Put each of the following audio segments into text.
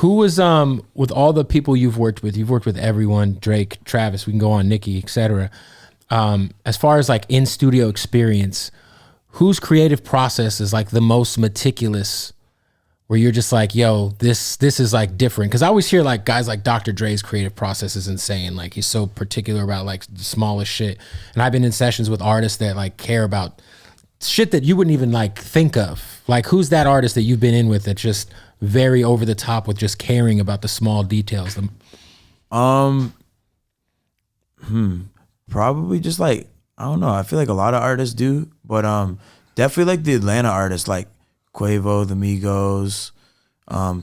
Who was with all the people you've worked with everyone, Drake, Travis, we can go on, Nicki, etc. As far as like in studio experience, whose creative process is like the most meticulous, where you're just like, yo, this is like different? Because I always hear like guys like Dr. Dre's creative process is insane. Like he's so particular about like the smallest shit. And I've been in sessions with artists that like care about shit that you wouldn't even like think of. Like who's that artist that you've been in with that just very over the top with just caring about the small details? Probably just like, I don't know. I feel like a lot of artists do, but definitely like the Atlanta artists like Quavo, the Migos,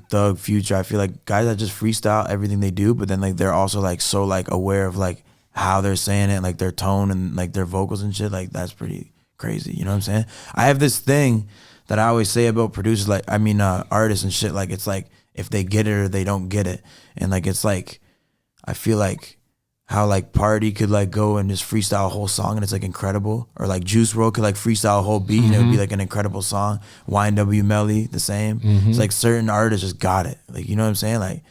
Thug, Future. I feel like guys that just freestyle everything they do, but then like they're also like so like aware of like how they're saying it, and, like their tone and like their vocals and shit. Like that's pretty crazy. You know what I'm saying? I have this thing that I always say about producers, like artists and shit. Like it's like if they get it or they don't get it, and like it's like I feel like how like Party could like go and just freestyle a whole song and it's like incredible, or like Juice WRLD could like freestyle a whole beat and it would be like an incredible song. YNW Melly the same. It's like certain artists just got it. Like you know what I'm saying?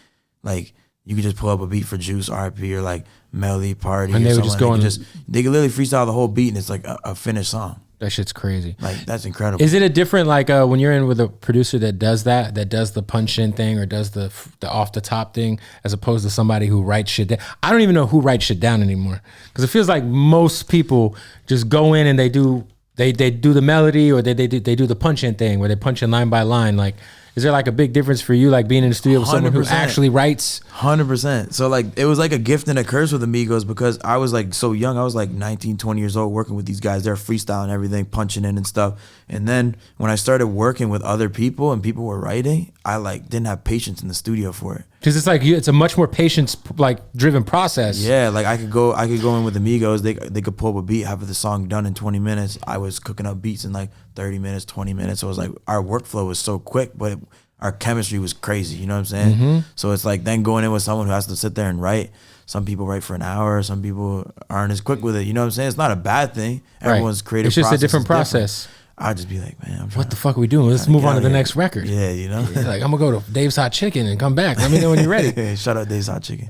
Like you could just pull up a beat for Juice, RP, or like Melly, Party, and they would just go and they could literally freestyle the whole beat and it's like a finished song. That shit's crazy. Like that's incredible. Is it a different like when you're in with a producer that does the punch in thing or does the off the top thing, as opposed to somebody who writes shit down? I don't even know who writes shit down anymore, because it feels like most people just go in and they do the melody, or they do the punch in thing where they punch in line by line. Like, is there like a big difference for you, like being in the studio with someone who actually writes? 100%. So like it was like a gift and a curse with Amigos, because I was like so young. I was like 19, 20 years old working with these guys. They're freestyling everything, punching in and stuff. And then when I started working with other people and people were writing, I like didn't have patience in the studio for it. Because it's like it's a much more patience like driven process. Yeah, like I could go in with Amigos. They could pull up a beat, have the song done in 20 minutes. I was cooking up beats in like 30 minutes, 20 minutes. So it was like our workflow was so quick, but our chemistry was crazy. You know what I'm saying? So it's like then going in with someone who has to sit there and write. Some people write for an hour. Some people aren't as quick with it. You know what I'm saying? It's not a bad thing. Everyone's creative process. It's just a different process. I'd just be like, man, what the fuck are we doing? Let's move on to the next record. Yeah, you know? Like, I'm going to go to Dave's Hot Chicken and come back. Let me know when you're ready. Shout out Dave's Hot Chicken.